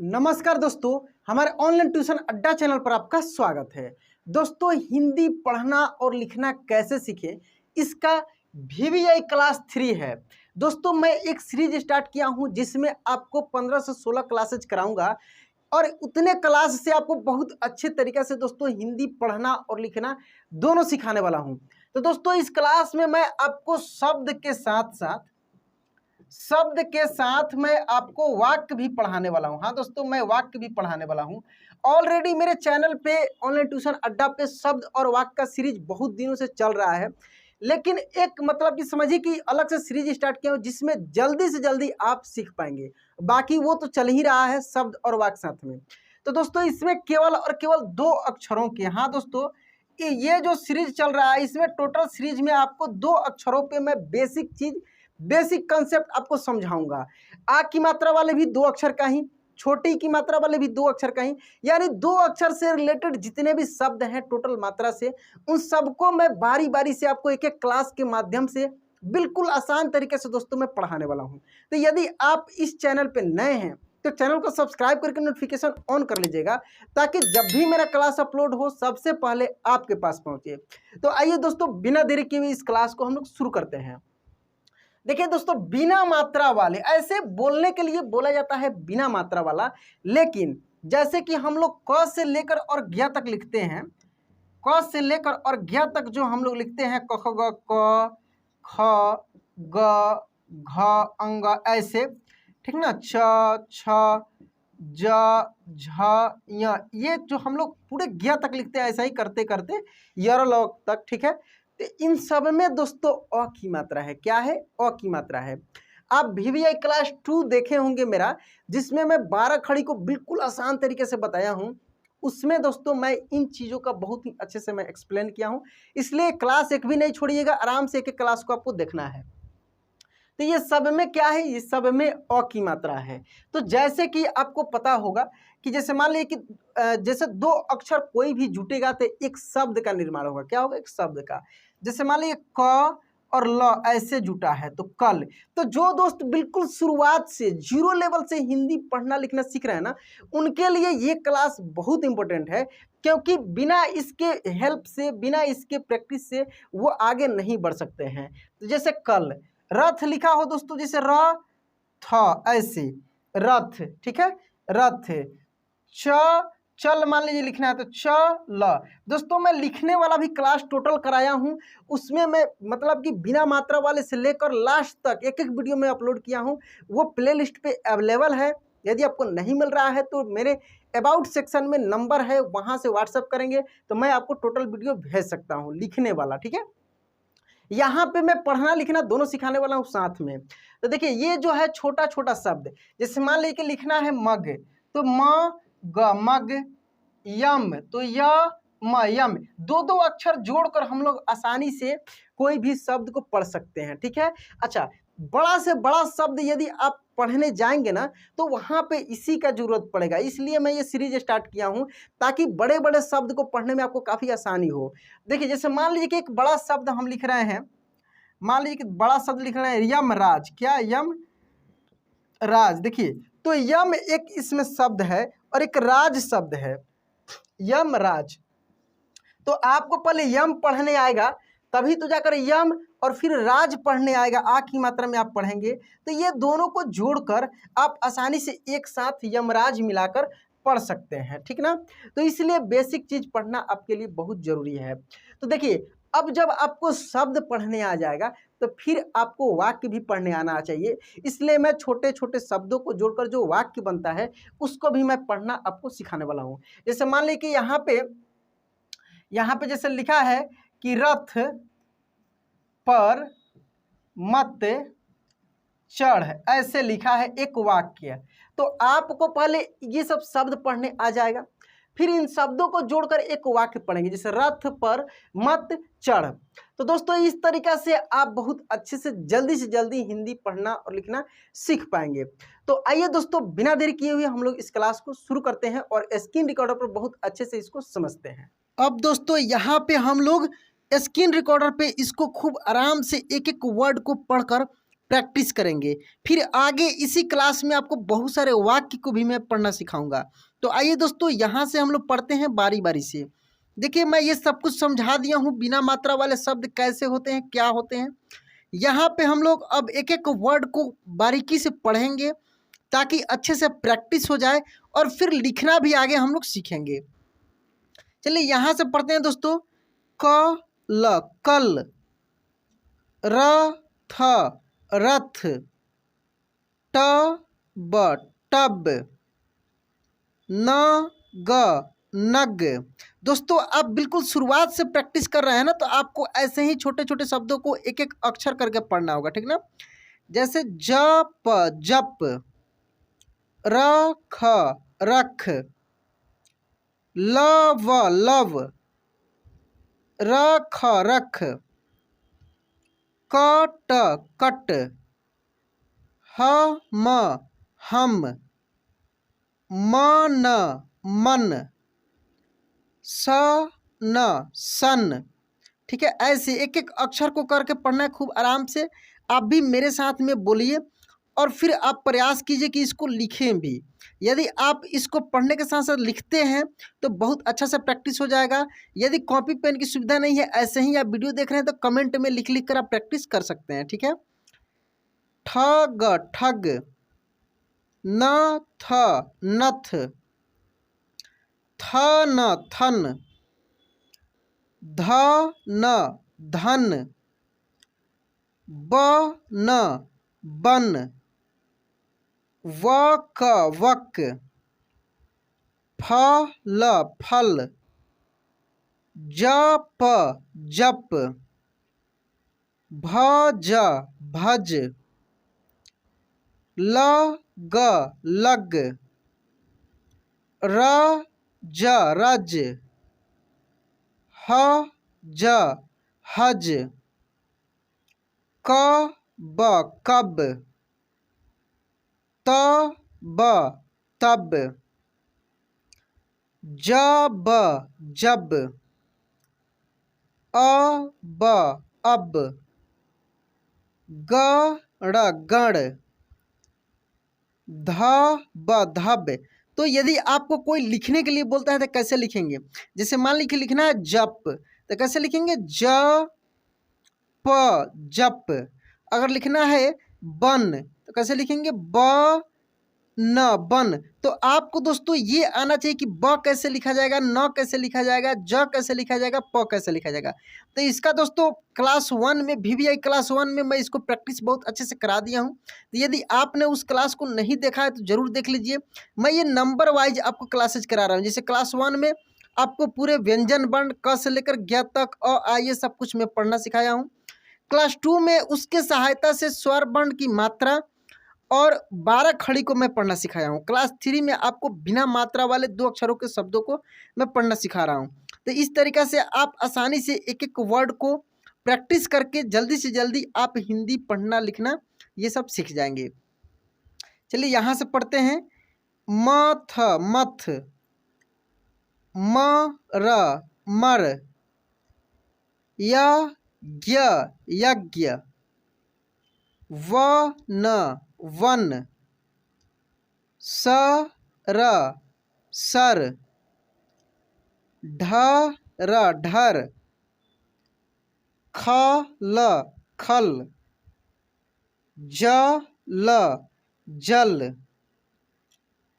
नमस्कार दोस्तों, हमारे ऑनलाइन ट्यूशन अड्डा चैनल पर आपका स्वागत है। दोस्तों, हिंदी पढ़ना और लिखना कैसे सीखें, इसका VVI क्लास 3 है। दोस्तों, मैं एक सीरीज स्टार्ट किया हूं जिसमें आपको 15 से 16 क्लासेज कराऊंगा और उतने क्लास से आपको बहुत अच्छे तरीके से दोस्तों हिंदी पढ़ना और लिखना दोनों सिखाने वाला हूं। तो दोस्तों, इस क्लास में मैं आपको शब्द के साथ मैं आपको वाक्य भी पढ़ाने वाला हूं। हाँ दोस्तों, मैं वाक्य भी पढ़ाने वाला हूं। ऑलरेडी मेरे चैनल पे ऑनलाइन ट्यूशन अड्डा पे शब्द और वाक्य का सीरीज बहुत दिनों से चल रहा है, लेकिन एक मतलब कि समझिए कि अलग से सीरीज स्टार्ट किया हूं जिसमें जल्दी से जल्दी आप सीख पाएंगे। बाकी वो तो चल ही रहा है, शब्द और वाक्य साथ में। तो दोस्तों, इसमें केवल और केवल 2 अक्षरों के, हाँ दोस्तों, ये जो सीरीज चल रहा है इसमें टोटल सीरीज में आपको 2 अक्षरों पे मैं बेसिक कंसेप्ट आपको समझाऊंगा। आ की मात्रा वाले भी 2 अक्षर का ही, छोटी की मात्रा वाले भी 2 अक्षर का ही, यानी 2 अक्षर से रिलेटेड जितने भी शब्द हैं टोटल मात्रा से, उन सबको मैं बारी बारी से आपको एक एक क्लास के माध्यम से बिल्कुल आसान तरीके से दोस्तों मैं पढ़ाने वाला हूं। तो यदि आप इस चैनल पे नए हैं तो चैनल को सब्सक्राइब करके नोटिफिकेशन ऑन कर लीजिएगा, ताकि जब भी मेरा क्लास अपलोड हो सबसे पहले आपके पास पहुंचे। तो आइए दोस्तों, बिना देरी किए हुए इस क्लास को हम लोग शुरू करते हैं। देखिए दोस्तों, बिना मात्रा वाले, ऐसे बोलने के लिए बोला जाता है बिना मात्रा वाला, लेकिन जैसे कि हम लोग क से लेकर और ज्ञ तक लिखते हैं, क से लेकर और ज्ञ तक जो हम लोग लिखते हैं, क ख ग क ख ग घ अंग, ऐसे, ठीक ना, छ छ ज झ य, ये जो हम लोग पूरे ज्ञ तक लिखते हैं, ऐसा ही करते करते यर ल तक, ठीक है। तो इन सब में दोस्तों अ की मात्रा है। क्या है? अ की मात्रा है। आप VVI क्लास 2 देखे होंगे मेरा, जिसमें मैं 12 खड़ी को बिल्कुल आसान तरीके से बताया हूं। उसमें दोस्तों मैं इन चीज़ों का बहुत ही अच्छे से मैं एक्सप्लेन किया हूं, इसलिए क्लास एक भी नहीं छोड़िएगा, आराम से एक एक क्लास को आपको देखना है। तो ये सब में क्या है? ये सब में अ की मात्रा है। तो जैसे कि आपको पता होगा कि जैसे मान लीजिए कि जैसे 2 अक्षर कोई भी जुटेगा तो एक शब्द का निर्माण होगा। क्या होगा? एक शब्द का। जैसे मान लीजिए क और ल ऐसे जुटा है तो कल। तो जो दोस्त बिल्कुल शुरुआत से 0 लेवल से हिंदी पढ़ना लिखना सीख रहे हैं ना, उनके लिए ये क्लास बहुत इंपॉर्टेंट है, क्योंकि बिना इसके हेल्प से, बिना इसके प्रैक्टिस से वो आगे नहीं बढ़ सकते हैं। तो जैसे कल, रथ लिखा हो दोस्तों, जैसे र थ, ऐसे रथ, ठीक है, रथ। चल मान लीजिए लिखना है तो चल। दोस्तों, मैं लिखने वाला भी क्लास टोटल कराया हूं, उसमें मैं मतलब कि बिना मात्रा वाले से लेकर लास्ट तक एक एक वीडियो में अपलोड किया हूं। वो प्लेलिस्ट पे अवेलेबल है। यदि आपको नहीं मिल रहा है तो मेरे अबाउट सेक्शन में नंबर है, वहां से व्हाट्सअप करेंगे तो मैं आपको टोटल वीडियो भेज सकता हूँ लिखने वाला, ठीक है। यहाँ पे मैं पढ़ना लिखना दोनों सिखाने वाला हूँ साथ में। तो देखिए, ये जो है छोटा छोटा शब्द, जैसे मान लीजिए लिखना है मग, तो म ग मग, यम तो य म यम, 2 अक्षर जोड़कर हम लोग आसानी से कोई भी शब्द को पढ़ सकते हैं, ठीक है। अच्छा, बड़ा से बड़ा शब्द यदि आप पढ़ने जाएंगे ना तो वहां पे इसी का जरूरत पड़ेगा, इसलिए मैं ये सीरीज स्टार्ट किया हूं, ताकि बड़े बड़े शब्द को पढ़ने में आपको काफी आसानी हो। देखिए, जैसे मान लीजिए कि एक बड़ा शब्द हम लिख रहे हैं, मान लीजिए कि बड़ा शब्द लिख रहे हैं यमराज। क्या? यम राज। देखिए, तो यम एक इसमें शब्द है और एक राज शब्द है, यमराज। तो आपको पहले यम पढ़ने आएगा, तभी तो जाकर यम और फिर राज पढ़ने आएगा, आ की मात्रा में आप पढ़ेंगे। तो ये दोनों को जोड़कर आप आसानी से एक साथ यमराज मिलाकर पढ़ सकते हैं, ठीक ना। तो इसलिए बेसिक चीज पढ़ना आपके लिए बहुत जरूरी है। तो देखिए, अब जब आपको शब्द पढ़ने आ जाएगा तो फिर आपको वाक्य भी पढ़ने आना चाहिए, इसलिए मैं छोटे छोटे शब्दों को जोड़कर जो वाक्य बनता है उसको भी मैं पढ़ना आपको सिखाने वाला हूँ। जैसे मान लीजिए कि यहाँ पे जैसे लिखा है कि रथ पर मत चढ़, ऐसे लिखा है एक वाक्य। तो आपको पहले ये सब शब्द पढ़ने आ जाएगा, फिर इन शब्दों को जोड़कर एक वाक्य पढ़ेंगे, जैसे रथ पर मत चढ़। तो दोस्तों, इस तरीका से आप बहुत अच्छे से जल्दी हिंदी पढ़ना और लिखना सीख पाएंगे। तो आइए दोस्तों, बिना देरी किए हुए हम लोग इस क्लास को शुरू करते हैं और स्क्रीन रिकॉर्डर पर बहुत अच्छे से इसको समझते हैं। अब दोस्तों, यहाँ पे हम लोग स्क्रीन रिकॉर्डर पे इसको खूब आराम से एक एक वर्ड को पढ़कर प्रैक्टिस करेंगे। फिर आगे इसी क्लास में आपको बहुत सारे वाक्य को भी मैं पढ़ना सिखाऊंगा। तो आइए दोस्तों, यहाँ से हम लोग पढ़ते हैं बारी बारी से। देखिए, मैं ये सब कुछ समझा दिया हूँ, बिना मात्रा वाले शब्द कैसे होते हैं, क्या होते हैं। यहाँ पे हम लोग अब एक एक वर्ड को बारीकी से पढ़ेंगे ताकि अच्छे से प्रैक्टिस हो जाए और फिर लिखना भी आगे हम लोग सीखेंगे। चलिए यहाँ से पढ़ते हैं दोस्तों। कल, कल। रथ, रथ। Tub, tub. नग, नग। दोस्तों, आप बिल्कुल शुरुआत से प्रैक्टिस कर रहे हैं ना, तो आपको ऐसे ही छोटे छोटे शब्दों को एक एक अक्षर करके पढ़ना होगा, ठीक ना। जैसे जप, जप। रख, रख। Love, love. रख, रख। Cut, cut. हम, हम। मन, मन। सन, सन। ठीक है, ऐसे एक एक अक्षर को करके पढ़ना है खूब आराम से। आप भी मेरे साथ में बोलिए और फिर आप प्रयास कीजिए कि इसको लिखें भी। यदि आप इसको पढ़ने के साथ साथ लिखते हैं तो बहुत अच्छा से प्रैक्टिस हो जाएगा। यदि कॉपी पेन की सुविधा नहीं है, ऐसे ही आप वीडियो देख रहे हैं, तो कमेंट में लिख लिख कर आप प्रैक्टिस कर सकते हैं, ठीक है। ठग, ठग। नथ, नथ। थन, थन। धन, धन। बन, बन। वक, वक। फल, फल। जप, जप। भज, भज। लग, लग। रज, रज। हज, हज। कब, कब। तब, तब। जब, जब। अब, अब। गण, गण। धब, धब। तो यदि आपको कोई लिखने के लिए बोलता है तो कैसे लिखेंगे? जैसे मान लीजिए लिखना है जप, तो कैसे लिखेंगे? ज प, जप। अगर लिखना है बन तो कैसे लिखेंगे? ब न, बन। तो आपको दोस्तों ये आना चाहिए कि ब कैसे लिखा जाएगा, न कैसे लिखा जाएगा, ज कैसे लिखा जाएगा, प कैसे लिखा जाएगा। तो इसका दोस्तों क्लास 1 में, VVI क्लास 1 में मैं इसको प्रैक्टिस बहुत अच्छे से करा दिया हूँ। तो यदि आपने उस क्लास को नहीं देखा है तो ज़रूर देख लीजिए। मैं ये नंबर वाइज आपको क्लासेज करा रहा हूँ। जैसे क्लास 1 में आपको पूरे व्यंजन वर्ण क से लेकर ज्ञ तक, अ आ ये सब कुछ मैं पढ़ना सिखाया हूँ। क्लास 2 में उसके सहायता से स्वर वर्ण की मात्रा और 12 खड़ी को मैं पढ़ना सिखाया हूँ। क्लास 3 में आपको बिना मात्रा वाले 2 अक्षरों के शब्दों को मैं पढ़ना सिखा रहा हूँ। तो इस तरीक़ा से आप आसानी से एक एक वर्ड को प्रैक्टिस करके जल्दी से जल्दी आप हिंदी पढ़ना लिखना ये सब सीख जाएंगे। चलिए यहाँ से पढ़ते हैं। मथ, मथ। मर, मर। यज्ञ, यज्ञ। One, one. Sir, sir. ढर, ढर। खल, खल। जल, जल।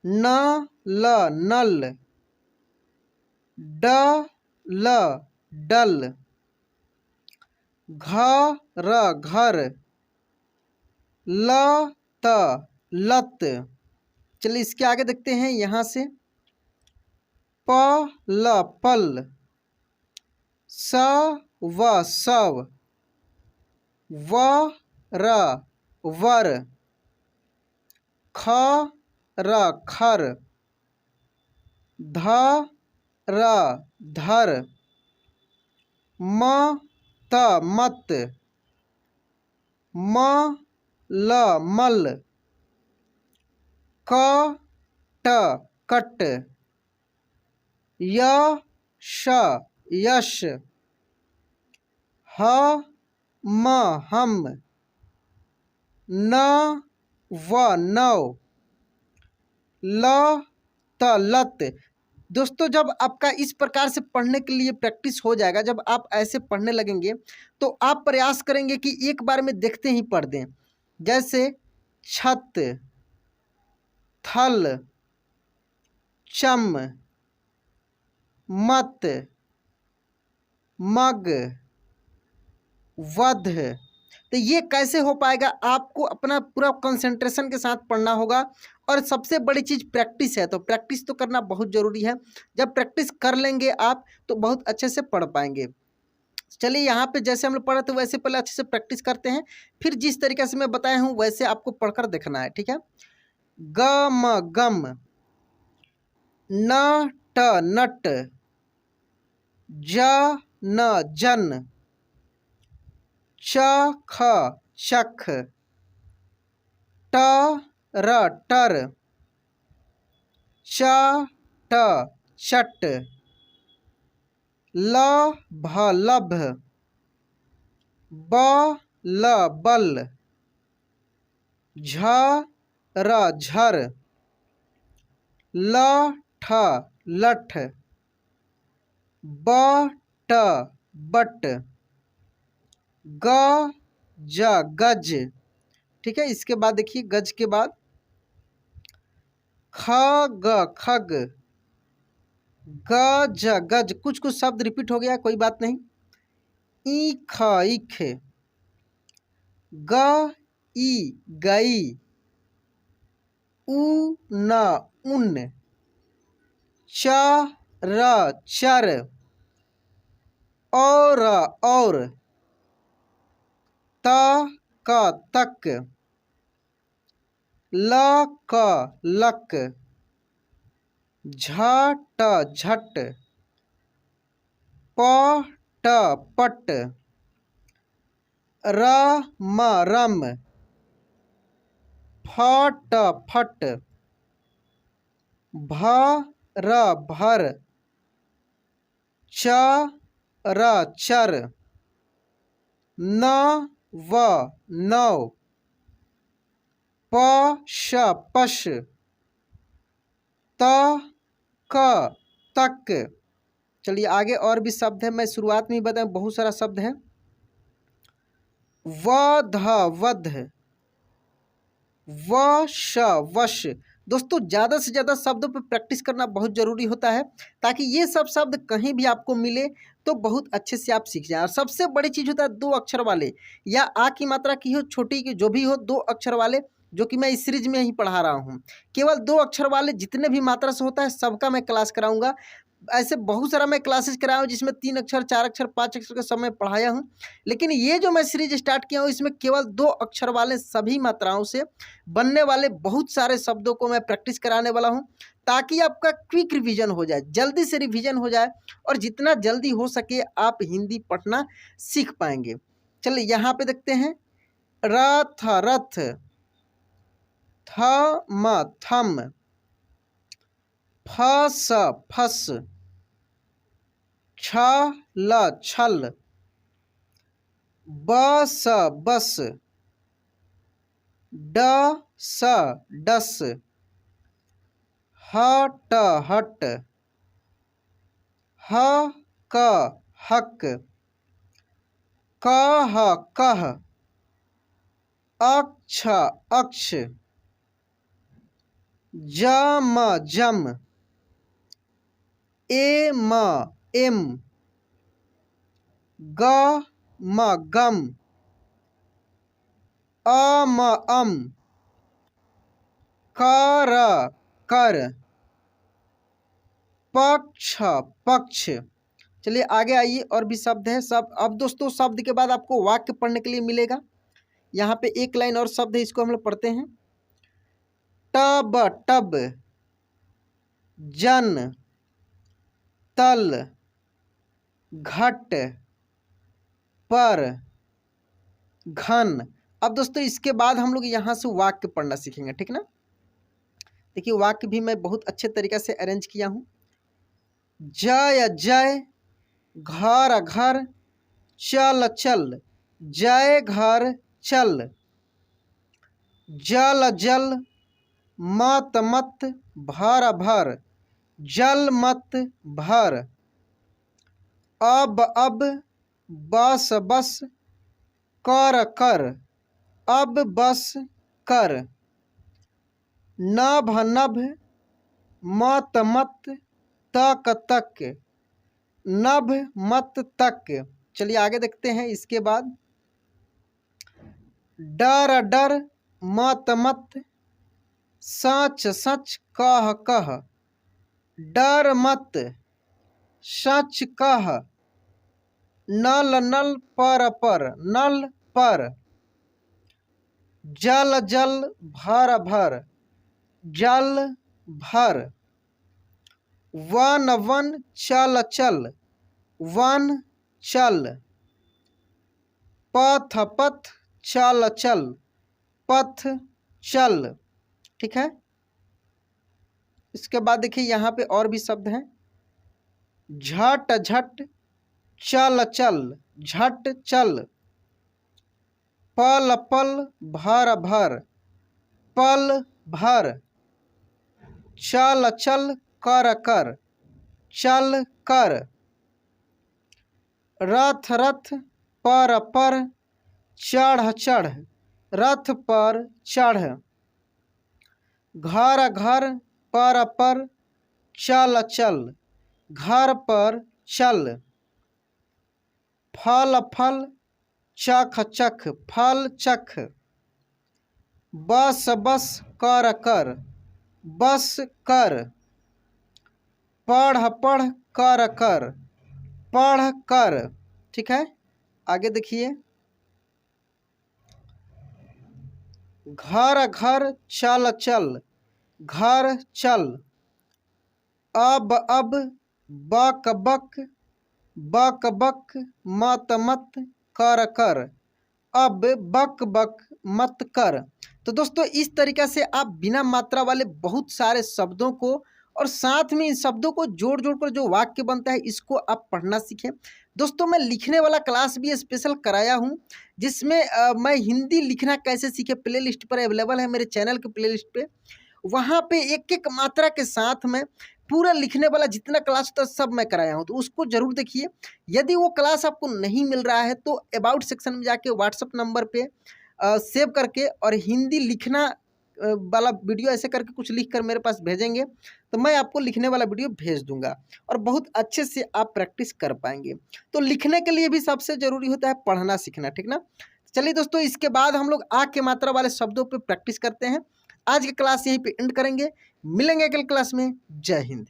नल, नल। डल, डल। घर, घर। लत, लत। चलिए इसके आगे देखते हैं यहाँ से। पल, पल। सव, सव। वर, वर। खर, खर। धर, धर। मत, मत। मल, मल। कट, कट। यश, यश। हम, हम। न व नव, ल त लत। दोस्तों जब आपका इस प्रकार से पढ़ने के लिए प्रैक्टिस हो जाएगा, जब आप ऐसे पढ़ने लगेंगे तो आप प्रयास करेंगे कि एक बार में देखते ही पढ़ दें। जैसे छत, थल, चम, मत, मग, वध। तो ये कैसे हो पाएगा? आपको अपना पूरा कंसंट्रेशन के साथ पढ़ना होगा और सबसे बड़ी चीज़ प्रैक्टिस है। तो प्रैक्टिस तो करना बहुत ज़रूरी है। जब प्रैक्टिस कर लेंगे आप तो बहुत अच्छे से पढ़ पाएंगे। चलिए यहाँ पे जैसे हम लोग पढ़े थे वैसे पहले अच्छे से प्रैक्टिस करते हैं, फिर जिस तरीके से मैं बताया हूँ वैसे आपको पढ़कर देखना है, ठीक है। गम गम, न ट नट, ज न जन, च ख चख, ट र टर, च ट चट, ल भ लभ, ब ल बल, झ र झर, ल ठ लठ, ब ट बट, ग ज गज। ठीक है, इसके बाद देखिए गज के बाद ख ग खग, ग ज गज। कुछ कुछ शब्द रिपीट हो गया, कोई बात नहीं। ई ख इख, ग ई गई, उ न उन, च र चर, और त क तक, ल क लक, झ ट झट, प ट पट, र म रम, फ ट फट, भ र भर, च र चर, न व नव, प श पश, त क तक। चलिए आगे और भी शब्द है, मैं शुरुआत में ही बताऊं बहुत सारा शब्द है। वध वध, वश वश। दोस्तों ज़्यादा से ज़्यादा शब्दों पर प्रैक्टिस करना बहुत ज़रूरी होता है, ताकि ये सब शब्द कहीं भी आपको मिले तो बहुत अच्छे से आप सीख जाएं। और सबसे बड़ी चीज़ होता है दो अक्षर वाले, या आ की मात्रा की हो छोटी की जो भी हो, दो अक्षर वाले, जो कि मैं इस सीरीज में ही पढ़ा रहा हूँ। केवल दो अक्षर वाले जितने भी मात्रा से होता है सबका मैं क्लास कराऊंगा। ऐसे बहुत सारा मैं क्लासेस कराया हूँ जिसमें 3 अक्षर, 4 अक्षर, 5 अक्षर का समय पढ़ाया हूँ, लेकिन ये जो मैं सीरीज स्टार्ट किया हूँ इसमें केवल 2 अक्षर वाले सभी मात्राओं से बनने वाले बहुत सारे शब्दों को मैं प्रैक्टिस कराने वाला हूँ, ताकि आपका क्विक रिवीजन हो जाए, जल्दी से रिवीजन हो जाए और जितना जल्दी हो सके आप हिंदी पढ़ना सीख पाएंगे। चलिए यहाँ पे देखते हैं। रथ रथ, थ म थम, फस फस, छ ल छल, बस बस, ड स डस, हट हट, ह क हक, कह कह, अक्ष अक्ष, जम जम, एम एम, ग म गम, अम अम, कर कर, पक्ष पक्ष। चलिए आगे आइए, और भी शब्द है। सब अब दोस्तों शब्द के बाद आपको वाक्य पढ़ने के लिए मिलेगा। यहाँ पे एक लाइन और शब्द है, इसको हम लोग पढ़ते हैं। टब टब, जन, तल, घट, पर, घन। अब दोस्तों इसके बाद हम लोग यहाँ से वाक्य पढ़ना सीखेंगे, ठीक ना। देखिए वाक्य भी मैं बहुत अच्छे तरीके से अरेंज किया हूँ। जय जय, घर घर, चल चल, जय घर चल, जल जल मत मत भर भर जल मत भर। अब बस बस कर कर अब बस कर। नभ नभ मत मत तक तक नभ मत तक। चलिए आगे देखते हैं। इसके बाद डर डर मत मत सच सच कह कह। डर मत सच कह। नल नल पर नल पर। जल जल भर भर जल भर। वन वन चल चल वन चल। पथ पथ चल चल पथ चल। ठीक है। इसके बाद देखिए यहाँ पे और भी शब्द हैं। झट झट चल चल झट चल। पल पल भर भर पल भर। चल चल कर कर चल कर। रथ रथ पर चढ़ चढ़ रथ पर चढ़। घर घर पर चल चल घर पर चल। फल फल चख चख फल चख। बस बस कर कर बस कर। पढ़ पढ़ कर कर पढ़ कर। ठीक है। आगे देखिए। घर घर चल चल घर चल। अब बक बक बक बक मत मत कर कर। अब बक बक मत कर। तो दोस्तों इस तरीक़े से आप बिना मात्रा वाले बहुत सारे शब्दों को और साथ में इन शब्दों को जोड़ जोड़ कर जो वाक्य बनता है इसको आप पढ़ना सीखें। दोस्तों मैं लिखने वाला क्लास भी स्पेशल कराया हूँ जिसमें मैं हिंदी लिखना कैसे सीखे प्लेलिस्ट पर अवेलेबल है मेरे चैनल के प्लेलिस्ट पे। वहाँ पे एक एक मात्रा के साथ में पूरा लिखने वाला जितना क्लास था सब मैं कराया हूँ, तो उसको ज़रूर देखिए। यदि वो क्लास आपको नहीं मिल रहा है तो अबाउट सेक्शन में जाके व्हाट्सअप नंबर पे सेव करके और हिंदी लिखना वाला वीडियो ऐसे करके कुछ लिख कर मेरे पास भेजेंगे तो मैं आपको लिखने वाला वीडियो भेज दूंगा और बहुत अच्छे से आप प्रैक्टिस कर पाएंगे। तो लिखने के लिए भी सबसे ज़रूरी होता है पढ़ना सीखना। ठीक ना। चलिए दोस्तों इसके बाद हम लोग आ के मात्रा वाले शब्दों पे प्रैक्टिस करते हैं। आज की क्लास यहीं पे एंड करेंगे। मिलेंगे अगले क्लास में। जय हिंद।